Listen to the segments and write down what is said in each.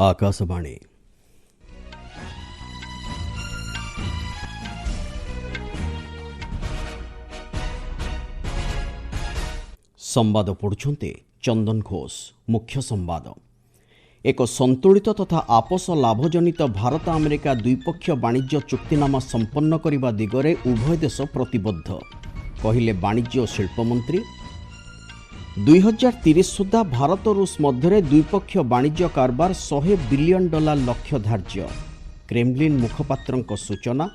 आकाशवाणी संवाद पढ़ुछन्ते चंदन घोष। मुख्य संवाद एक संतुलित तथा आपस लाभजनित भारत अमेरिका द्विपक्षीय वाणिज्य चुक्तिनामा संपन्न करने दिगरे उभय देश प्रतिबद्ध कहिले वाणिज्य और शिल्प मंत्री। 2030 सुधा भारत और रूस मध्य द्विपक्षीय वाणिज्य कारबार $100 बिलियन लक्ष्य धार्य क्रेमलिन मुखपात्रଙ୍କ सूचना।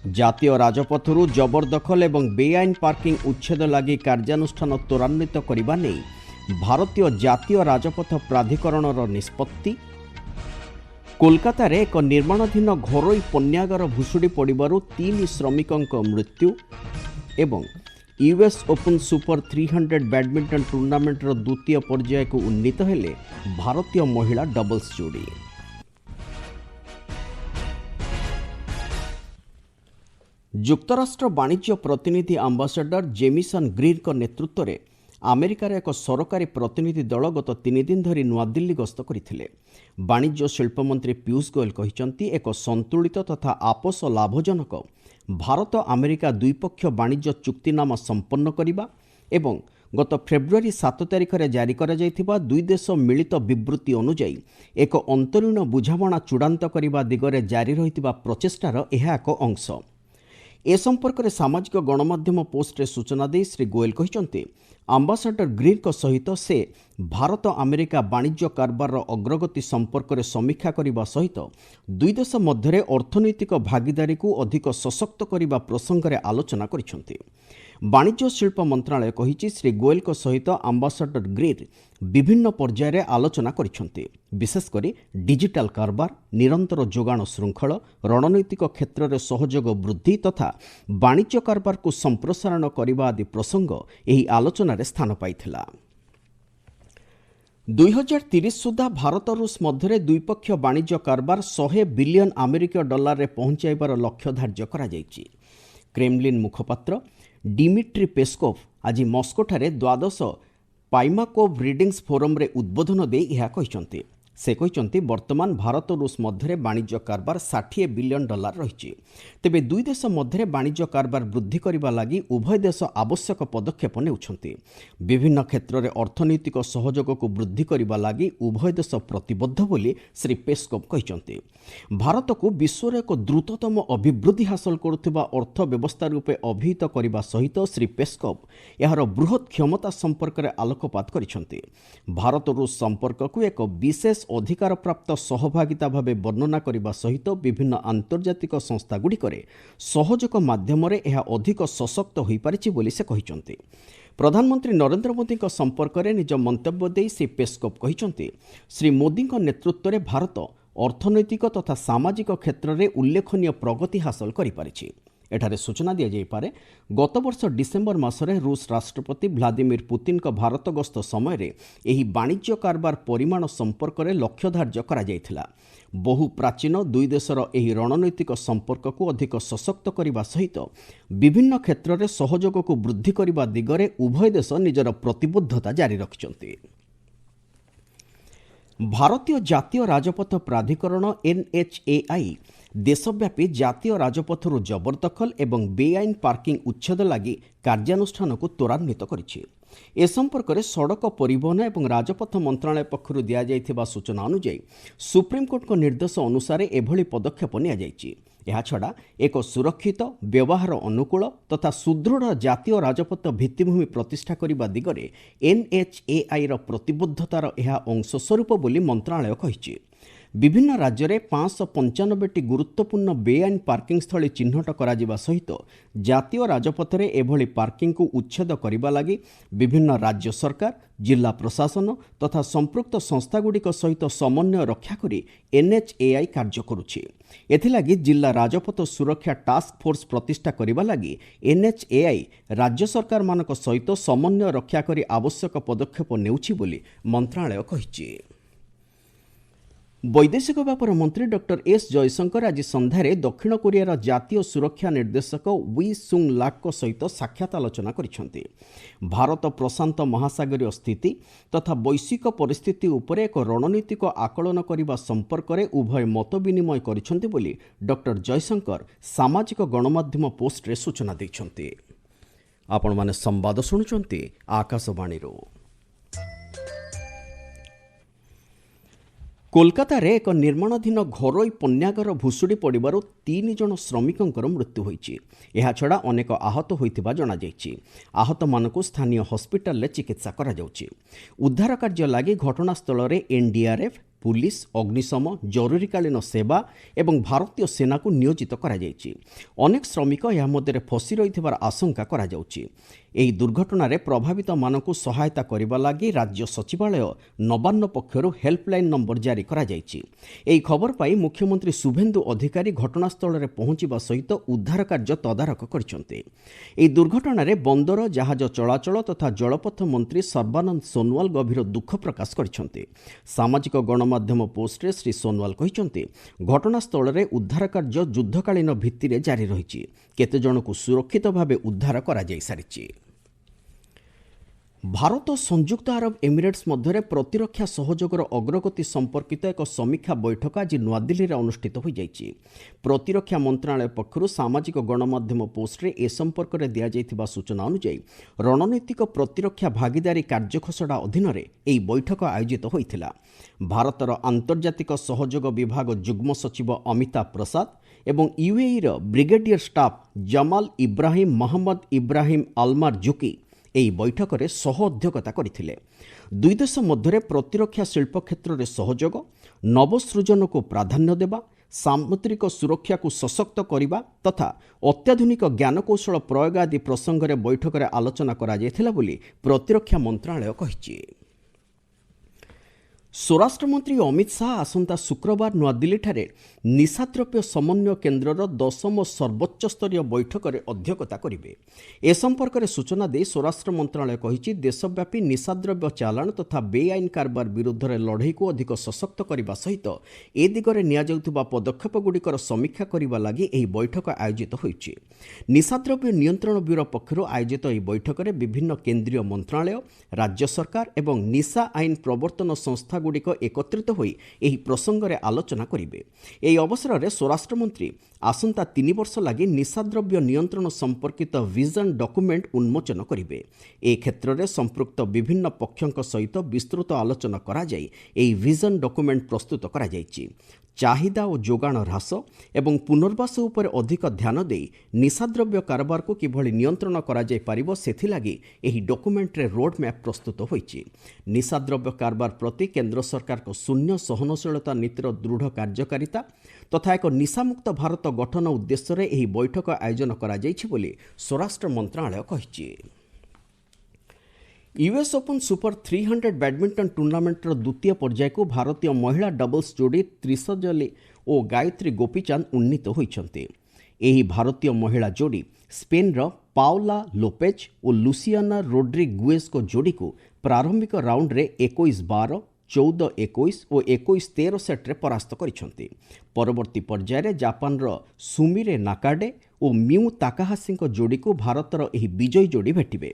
जातीय राजपथरू जबरदखल एवं बेआईन पार्किंग उच्छेद लगी कार्यानुष्ठान त्वरान्वित करने नहीं भारतीय जातीय राजपथ प्राधिकरणर निष्पत्ति। कोलकाता रे एक निर्माणाधीन घरोई पन्यागार भुशुड़ी पड़ू 3 श्रमिकों मृत्यु एवं यूएस ओपन सुपर 300 बैडमिंटन टूर्नामेंटर द्वितीय पर्याय को उन्नीत हेले भारतीय महिला डबल्स जोड़ी। युक्तराष्ट्र वाणिज्य प्रतिनिधि आंबासाडर जेमिसन ग्रीर नेतृत्व में अमेरिकार एक सरकारी प्रतिनिधि दल गत 3 दिन धरी नुआदिल्ली गस्त करथिले। वाणिज्य शिल्प मंत्री पीयूष गोयल कहिसंती एक संतुलित तथा आपस लाभजनक भारत अमेरिका द्विपक्षीय वाणिज्य चुक्तिनामा संपन्न करिबा एवं गत फेब्रुआरी 7 तारिख में जारी करा जायथिबा दुई देश मिलित विवृत्ति अनुଯାयी एक अंतरीण बुझामणा चूड़ांत करिबा दिगरे जारी रहितिबा प्रचेष्टार एहा एक अंश। ए संपर्क में सामाजिक गणमाध्यम पोस्ट रे सूचना दे श्री गोयल कहिसंती आंबासाडर ग्रीर सहित से भारत अमेरिका वाणिज्य कारबार अग्रगति संपर्क में समीक्षा करने सहित दुई देश मध्य अर्थनैतिक भागीदारी को अधिक सशक्त करने प्रसंग में आलोचना करिसेंती। वाणिज्य शिल्प मंत्रालय कहिछि श्री गोयल सहित आंबासाडर ग्रीर विभिन्न पर्यायर आलोचना करिसेंती। विशेषकर डिजिटल कारबार, निरंतर जोगाण श्रृंखल, रणनैतिक क्षेत्र में सहयोग वृद्धि तथा वाणिज्य कारबार को संप्रसारण करने आदि प्रसंग एही आलोचना स्थान पाइथिला। 2030 सुधा भारत रूस मध्य द्विपक्षीय वाणिज्य कारबार $100 बिलियन अमेरिकीय डॉलर रे पहुंचाइबार लक्ष्य धार्य करा जायछि। क्रेमलिन मुखपात्र डिमिट्री पेस्कोव आज मस्कोठारे 12 पाइमाकोव रीडिंग्स फोरम रे उद्बोधन दे यह कहिसंती। से कहिसंती वर्तमान भारत और रूस मध्य वाणिज्य कारबार $60 बिलियन रही। तेबे दुई देश मध्य वाणिज्य कारबार वृद्धि करने लगी उभय देश आवश्यक पदक्षेप नेउछंती। विभिन्न क्षेत्र में अर्थनैतिक सहयोग को वृद्धि करने लगी उभय देश प्रतिबद्ध बोली श्री पेस्कोव कहिसंती। भारत को विश्वर एक द्रुततम अभिवृद्धि हासिल करुवा अर्थव्यवस्था रूपे अभिहित करने सहित श्री पेस्कोव यार बृहत क्षमता संपर्क में आलोकपात करिसंती। भारत और रूस संपर्क को एक विशेष अधिकार प्राप्त सहभागिता भाव वर्णना करने सहित विभिन्न आंतर्जातिक संस्थागुड़िकरे सहयोग माध्यम अधिक सशक्त हो पारिछि बोली से कहिसंती। प्रधानमंत्री नरेंद्र मोदी संपर्क में निज मंतव्य दे श्री पेस्कोव कहिसंती श्री मोदी नेतृत्व में भारत अर्थनैतिक तथा सामाजिक क्षेत्र में उल्लेखनीय प्रगति हासिल करि पारिछि। एठारे सूचना दिया जाय पारे गत वर्ष डिसेम्बर मासरे रूस राष्ट्रपति व्लादिमीर पुतिन का भारत गस्त समय रे एही वाणिज्य कारबार परिमाण संपर्क में लक्ष्य धार्य करा जायथिला। बहु प्राचीन दुई देशर एही रणनैतिक संपर्क को अधिक सशक्त करने सहित विभिन्न क्षेत्र में सहयोग को वृद्धि करने दिगरे उभय देश निजर प्रतिबद्धता जारी रखिछन्ति। भारतीय जातीय राजपथ प्राधिकरण NHAI देशव्यापी जातीय राजपथरू जबरदखल एवं बेआईन पार्किंग उच्छेद लगी कार्यानुष्ठान को त्वरान्वित करिछि। ए संपर्क में सड़क परिवहन एवं राजपथ मंत्रालय पक्षरु दिया जायथिबा सूचना अनुसार सुप्रीमकोर्ट निर्देश अनुसार एभली पदक्षेप निया जायछि। यह छड़ा एक सुरक्षित व्यवहार अनुकूल तथा सुदृढ़ जातीय राजपथ भित्तिभूमि प्रतिष्ठा करने दिगरे NHAI प्रतिबद्धतार यह अंशस्वरूप बोली मंत्रालय कहिछि। विभिन्न राज्य में 595टी गुरुत्वपूर्ण बेआईन पार्किंग स्थली चिन्हट करा सहित जातीय राजपथ में एभली पार्किंग को उच्छेद करने लगी विभिन्न राज्य सरकार, जिला प्रशासन तथा संपृक्त संस्थागुड़िक सहित समन्वय रक्षा करी NHAI कार्य करुछि। एथिलागि जिला राजपथ सुरक्षा टास्क फोर्स प्रतिष्ठा करने लगी NHAI राज्य सरकार मानक सहित समन्वय रक्षा करी आवश्यक पदक्षेप नेउछि बोली मंत्रालय कहिछि। ବୈଦେଶିକ ବ୍ୟାପାର ମନ୍ତ୍ରୀ ଡକ୍ଟର ଏସ୍ ଜୟଶଙ୍କର ଆଜି ସନ୍ଧ୍ୟାରେ ଦକ୍ଷିଣ କୋରିଆର ଜାତୀୟ ସୁରକ୍ଷା ନିର୍ଦ୍ଦେଶକ ୱି ସୁଙ୍ଗ ଲାକ୍ଙ୍କ ସହିତ ସାକ୍ଷାତ ଆଲୋଚନା କରିଛନ୍ତି। ଭାରତ ପ୍ରଶାନ୍ତ ମହାସାଗରୀୟ ସ୍ଥିତି ତଥା ବୈଶ୍ୱିକ ପରିସ୍ଥିତି ଉପରେ ଏକ ରଣନୀତିକ ଆକଳନ କରିବା ସମ୍ପର୍କରେ ଉଭୟ ମତ ବିନିମୟ କରିଛନ୍ତି ବୋଲି ଡକ୍ଟର ଜୟଶଙ୍କର ସାମାଜିକ ଗଣମାଧ୍ୟମ ପୋଷ୍ଟରେ ସୂଚନା ଦେଇଛନ୍ତି। ଆପଣମାନେ ସମ୍ବାଦ ଶୁଣୁଛନ୍ତି ଆକାଶବାଣୀରୁ। କୋଲକାତାରେ ଏକ ନିର୍ମାଣାଧୀନ ଘରୋଇ ପଣ୍ୟାଗାର ଭୁଶୁଡ଼ି ପଡ଼ିବାରୁ 3 ଜଣ ଶ୍ରମିକଙ୍କର ମୃତ୍ୟୁ ହୋଇଛି। ଏହାଛଡ଼ା ଅନେକ ଆହତ ହୋଇଥିବା ଜଣାଯାଇଛି। ଆହତମାନଙ୍କୁ ସ୍ଥାନୀୟ ହସ୍ପିଟାଲରେ ଚିକିତ୍ସା କରାଯାଉଛି। ଉଦ୍ଧାର କାର୍ଯ୍ୟ ଲାଗି ଘଟଣାସ୍ଥଳରେ ଏନ୍ଡିଆର୍ଏଫ୍, ପୁଲିସ, ଅଗ୍ନିଶମ, ଜରୁରୀକାଳୀନ ସେବା ଏବଂ ଭାରତୀୟ ସେନାକୁ ନିୟୋଜିତ କରାଯାଇଛି। ଅନେକ ଶ୍ରମିକ ଏହା ମଧ୍ୟରେ ଫସି ରହିଥିବାର ଆଶଙ୍କା କରାଯାଉଛି। ଏହି ଦୁର୍ଘଟଣାରେ ପ୍ରଭାବିତମାନଙ୍କୁ ସହାୟତା କରିବା ଲାଗି ରାଜ୍ୟ ସଚିବାଳୟ ନବାନ୍ନ ପକ୍ଷରୁ ହେଲ୍ପଲାଇନ୍ ନମ୍ବର ଜାରି କରାଯାଇଛି। ଏହି ଖବର ପାଇ ମୁଖ୍ୟମନ୍ତ୍ରୀ ଶୁଭେନ୍ଦୁ ଅଧିକାରୀ ଘଟଣାସ୍ଥଳରେ ପହଞ୍ଚିବା ସହିତ ଉଦ୍ଧାର କାର୍ଯ୍ୟ ତଦାରଖ କରିଛନ୍ତି। ଏହି ଦୁର୍ଘଟଣାରେ ବନ୍ଦର, ଜାହାଜ ଚଳାଚଳ ତଥା ଜଳପଥ ମନ୍ତ୍ରୀ ସର୍ବାନନ୍ଦ ସୋନୱାଲ ଗଭୀର ଦୁଃଖ ପ୍ରକାଶ କରିଛନ୍ତି। ସାମାଜିକ ଗଣମାଧ୍ୟମ ପୋଷ୍ଟରେ ଶ୍ରୀ ସୋନୱାଲ କହିଛନ୍ତି, ଘଟଣାସ୍ଥଳରେ ଉଦ୍ଧାର କାର୍ଯ୍ୟ ଯୁଦ୍ଧକାଳୀନ ଭିତ୍ତିରେ ଜାରି ରହିଛି। କେତେଜଣଙ୍କୁ ସୁରକ୍ଷିତ ଭାବେ ଉଦ୍ଧାର କରାଯାଇସାରିଛି। ଭାରତ ସଂଯୁକ୍ତ ଆରବ ଏମିରେଟ୍ସ ମଧ୍ୟରେ ପ୍ରତିରକ୍ଷା ସହଯୋଗର ଅଗ୍ରଗତି ସମ୍ପର୍କିତ ଏକ ସମୀକ୍ଷା ବୈଠକ ଆଜି ନୂଆଦିଲ୍ଲୀରେ ଅନୁଷ୍ଠିତ ହୋଇଯାଇଛି। ପ୍ରତିରକ୍ଷା ମନ୍ତ୍ରଣାଳୟ ପକ୍ଷରୁ ସାମାଜିକ ଗଣମାଧ୍ୟମ ପୋଷ୍ଟରେ ଏ ସମ୍ପର୍କରେ ଦିଆଯାଇଥିବା ସୂଚନା ଅନୁଯାୟୀ ରଣନୈତିକ ପ୍ରତିରକ୍ଷା ଭାଗିଦାରୀ କାର୍ଯ୍ୟଖସଡ଼ା ଅଧୀନରେ ଏହି ବୈଠକ ଆୟୋଜିତ ହୋଇଥିଲା। ଭାରତର ଆନ୍ତର୍ଜାତିକ ସହଯୋଗ ବିଭାଗ ଯୁଗ୍ମ ସଚିବ ଅମିତାଭ ପ୍ରସାଦ ଏବଂ ୟୁଏଇର brigadier staff Jamal Ibrahim Mohammed Ibrahim Almarzooqi ଏହି ବୈଠକରେ ସହ ଅଧ୍ୟକ୍ଷତା କରିଥିଲେ। ଦୁଇ ଦେଶ ମଧ୍ୟରେ ପ୍ରତିରକ୍ଷା ଶିଳ୍ପ କ୍ଷେତ୍ରରେ ସହଯୋଗ, ନବସୃଜନକୁ ପ୍ରାଧାନ୍ୟ ଦେବା, ସାମୁଦ୍ରିକ ସୁରକ୍ଷାକୁ ସଶକ୍ତ କରିବା ତଥା ଅତ୍ୟାଧୁନିକ ଜ୍ଞାନକୌଶଳ ପ୍ରୟୋଗ ଆଦି ପ୍ରସଙ୍ଗରେ ବୈଠକରେ ଆଲୋଚନା କରାଯାଇଥିଲା ବୋଲି ପ୍ରତିରକ୍ଷା ମନ୍ତ୍ରଣାଳୟ କହିଛି। ସ୍ୱରାଷ୍ଟ୍ରମନ୍ତ୍ରୀ ଅମିତ ଶାହା ଆସନ୍ତା ଶୁକ୍ରବାର ନୂଆଦିଲ୍ଲୀଠାରେ ନିଶାଦ୍ରବ୍ୟ ସମନ୍ୱୟ କେନ୍ଦ୍ରର 10ମ ସର୍ବୋଚ୍ଚ ସ୍ତରୀୟ ବୈଠକରେ ଅଧ୍ୟକ୍ଷତା କରିବେ। ଏ ସମ୍ପର୍କରେ ସୂଚନା ଦେଇ ସ୍ୱରାଷ୍ଟ୍ର ମନ୍ତ୍ରଣାଳୟ କହିଛି, ଦେଶବ୍ୟାପୀ ନିଶାଦ୍ରବ୍ୟ ଚାଲାଣ ତଥା ବେଆଇନ କାରବାର ବିରୁଦ୍ଧରେ ଲଢ଼େଇକୁ ଅଧିକ ସଶକ୍ତ କରିବା ସହିତ ଏ ଦିଗରେ ନିଆଯାଉଥିବା ପଦକ୍ଷେପଗୁଡ଼ିକର ସମୀକ୍ଷା କରିବା ଲାଗି ଏହି ବୈଠକ ଆୟୋଜିତ ହୋଇଛି। ନିଶାଦ୍ରବ୍ୟ ନିୟନ୍ତ୍ରଣ ବ୍ୟୁରୋ ପକ୍ଷରୁ ଆୟୋଜିତ ଏହି ବୈଠକରେ ବିଭିନ୍ନ କେନ୍ଦ୍ରୀୟ ମନ୍ତ୍ରଣାଳୟ, ରାଜ୍ୟ ସରକାର ଏବଂ ନିଶା ଆଇନ ପ୍ରବର୍ତ୍ତନ ସଂସ୍ଥା ଗୁଡ଼ିକ ଏକତ୍ରିତ ହୋଇ ଏହି ପ୍ରସଙ୍ଗରେ ଆଲୋଚନା କରିବେ। ଏହି ଅବସରରେ ସ୍ୱରାଷ୍ଟ୍ରମନ୍ତ୍ରୀ ଆସନ୍ତା 3 ବର୍ଷ ଲାଗି ନିଶାଦ୍ରବ୍ୟ ନିୟନ୍ତ୍ରଣ ସମ୍ପର୍କିତ ଭିଜନ ଡକୁମେଣ୍ଟ ଉନ୍ମୋଚନ କରିବେ। ଏ କ୍ଷେତ୍ରରେ ସମ୍ପୃକ୍ତ ବିଭିନ୍ନ ପକ୍ଷଙ୍କ ସହିତ ବିସ୍ତୃତ ଆଲୋଚନା କରାଯାଇ ଏହି ଭିଜନ ଡକୁମେଣ୍ଟ ପ୍ରସ୍ତୁତ କରାଯାଇଛି। ଚାହିଦା ଓ ଯୋଗାଣ ହ୍ରାସ ଏବଂ ପୁନର୍ବାସ ଉପରେ ଅଧିକ ଧ୍ୟାନ ଦେଇ ନିଶାଦ୍ରବ୍ୟ କାରବାରକୁ କିଭଳି ନିୟନ୍ତ୍ରଣ କରାଯାଇପାରିବ ସେଥିଲାଗି ଏହି ଡକୁମେଣ୍ଟରେ ରୋଡ୍ମ୍ୟାପ୍ ପ୍ରସ୍ତୁତ ହୋଇଛି। ନିଶାଦ୍ରବ୍ୟ କାରବାର ପ୍ରତି କେନ୍ଦ୍ର ସରକାରଙ୍କ ଶୂନ୍ୟ ସହନଶୀଳତା ନୀତିର ଦୃଢ଼ କାର୍ଯ୍ୟକାରିତା ତଥା ଏକ ନିଶାମୁକ୍ତ ଭାରତ ଗଠନ ଉଦ୍ଦେଶ୍ୟରେ ଏହି ବୈଠକ ଆୟୋଜନ କରାଯାଇଛି ବୋଲି ସ୍ୱରାଷ୍ଟ୍ର ମନ୍ତ୍ରଣାଳୟ କହିଛି। ୟୁଏସ୍ ଓପନ୍ ସୁପର 300 ବ୍ୟାଡମିଣ୍ଟନ ଟୁର୍ଣ୍ଣାମେଣ୍ଟର ଦ୍ୱିତୀୟ ପର୍ଯ୍ୟାୟକୁ ଭାରତୀୟ ମହିଳା ଡବଲ୍ସ ଯୋଡ଼ି ତ୍ରିଶଜଲି ଓ ଗାୟତ୍ରୀ ଗୋପୀଚାନ୍ଦ ଉନ୍ନୀତ ହୋଇଛନ୍ତି। ଏହି ଭାରତୀୟ ମହିଳା ଯୋଡ଼ି ସ୍ପେନ୍ର ପାଓଲା ଲୋପେଜ ଓ ଲୁସିଆନା ରୋଡ୍ରିଗୁଏଜଙ୍କ ଯୋଡ଼ିକୁ ପ୍ରାରମ୍ଭିକ ରାଉଣ୍ଡରେ 21-12, 14-21 ଓ 21-13 ସେଟ୍ରେ ପରାସ୍ତ କରିଛନ୍ତି। ପରବର୍ତ୍ତୀ ପର୍ଯ୍ୟାୟରେ ଜାପାନର ସୁମିରେ ନାକାଡେ ଓ ମିଉ ତାକାହାସିଙ୍କ ଯୋଡ଼ିକୁ ଭାରତର ଏହି ବିଜୟୀ ଯୋଡ଼ି ଭେଟିବେ।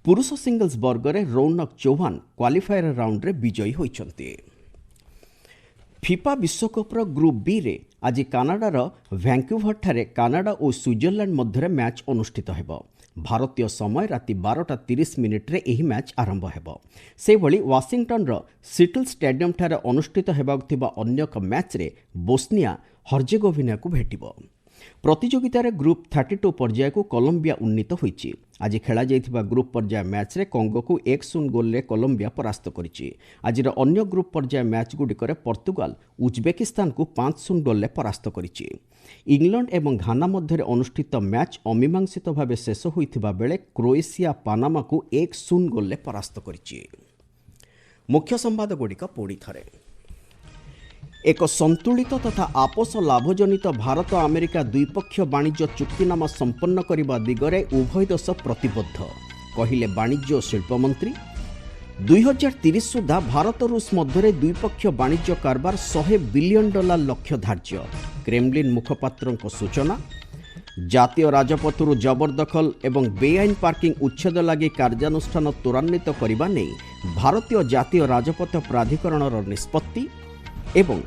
ପୁରୁଷ ସିଙ୍ଗଲ୍ସ ବର୍ଗରେ ରୌନକ ଚୌହାନ କ୍ୱାଲିଫାୟର ରାଉଣ୍ଡରେ ବିଜୟୀ ହୋଇଛନ୍ତି। ଫିଫା ବିଶ୍ୱକପ୍ର ଗ୍ରୁପ୍ ବିରେ ଆଜି କାନାଡାର ଭ୍ୟାଙ୍କୁଭରଠାରେ କାନାଡା ଓ ସୁଇଜରଲ୍ୟାଣ୍ଡ ମଧ୍ୟରେ ମ୍ୟାଚ୍ ଅନୁଷ୍ଠିତ ହେବ। ଭାରତୀୟ ସମୟ ରାତି 12:30 ଏହି ମ୍ୟାଚ୍ ଆରମ୍ଭ ହେବ। ସେହିଭଳି ୱାଶିଂଟନର ସିଟଲ୍ ଷ୍ଟାଡିୟମଠାରେ ଅନୁଷ୍ଠିତ ହେବାକୁ ଥିବା ଅନ୍ୟ ଏକ ମ୍ୟାଚ୍ରେ ବୋସ୍ନିଆ ହର୍ଜେଗୋଭିନାକୁ ଭେଟିବ। ପ୍ରତିଯୋଗିତାରେ ଗ୍ରୁପ୍ 32 ପର୍ଯ୍ୟାୟକୁ କଲମ୍ବିଆ ଉନ୍ନୀତ ହୋଇଛି। ଆଜି ଖେଳାଯାଇଥିବା ଗ୍ରୁପ୍ ପର୍ଯ୍ୟାୟ ମ୍ୟାଚ୍ରେ କଙ୍ଗୋକୁ 1-0 ଗୋଲ୍ରେ କଲମ୍ବିଆ ପରାସ୍ତ କରିଛି। ଆଜିର ଅନ୍ୟ ଗ୍ରୁପ୍ ପର୍ଯ୍ୟାୟ ମ୍ୟାଚ୍ଗୁଡ଼ିକରେ ପର୍ତ୍ତୁଗାଲ ଉଜବେକିସ୍ତାନକୁ 5-0 ଗୋଲ୍ରେ ପରାସ୍ତ କରିଛି। ଇଂଲଣ୍ଡ ଏବଂ ଘାନା ମଧ୍ୟରେ ଅନୁଷ୍ଠିତ ମ୍ୟାଚ୍ ଅମୀମାଂସିତ ଭାବେ ଶେଷ ହୋଇଥିବା ବେଳେ କ୍ରୋଏସିଆ ପାନାମାକୁ 1-0 ଗୋଲ୍ରେ ପରାସ୍ତ କରିଛି। ମୁଖ୍ୟ ସମ୍ବାଦଗୁଡ଼ିକ ପୁଣି ଥରେ। ଏକ ସନ୍ତୁଳିତ ତଥା ଆପୋଷ ଲାଭଜନିତ ଭାରତ ଆମେରିକା ଦ୍ୱିପକ୍ଷୀୟ ବାଣିଜ୍ୟ ଚୁକ୍ତିନାମା ସମ୍ପନ୍ନ କରିବା ଦିଗରେ ଉଭୟ ଦେଶ ପ୍ରତିବଦ୍ଧ, କହିଲେ ବାଣିଜ୍ୟ ଓ ଶିଳ୍ପ ମନ୍ତ୍ରୀ। 2030 ସୁଦ୍ଧା ଭାରତ ରୁଷ ମଧ୍ୟରେ ଦ୍ୱିପକ୍ଷୀୟ ବାଣିଜ୍ୟ କାରବାର $100 ବିଲିୟନ ଲକ୍ଷ୍ୟ ଧାର୍ଯ୍ୟ କ୍ରେମଲିନ୍ ମୁଖପାତ୍ରଙ୍କ ସୂଚନା। ଜାତୀୟ ରାଜପଥରୁ ଜବରଦଖଲ ଏବଂ ବେଆଇନ ପାର୍କିଂ ଉଚ୍ଛେଦ ଲାଗି କାର୍ଯ୍ୟାନୁଷ୍ଠାନ ତ୍ୱରାନ୍ୱିତ କରିବା ନେଇ ଭାରତୀୟ ଜାତୀୟ ରାଜପଥ ପ୍ରାଧିକରଣର ନିଷ୍ପତ୍ତି ଏବଂ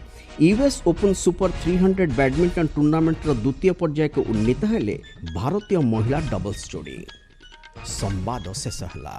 ୟୁଏସ୍ ଓପନ୍ ସୁପର 300 ବ୍ୟାଡମିଣ୍ଟନ ଟୁର୍ଣ୍ଣାମେଣ୍ଟର ଦ୍ୱିତୀୟ ପର୍ଯ୍ୟାୟକୁ ଉନ୍ନୀତ ହେଲେ ଭାରତୀୟ ମହିଳା ଡବଲ୍ସ ଯୋଡ଼ି। ସମ୍ବାଦ ଶେଷ ହେଲା।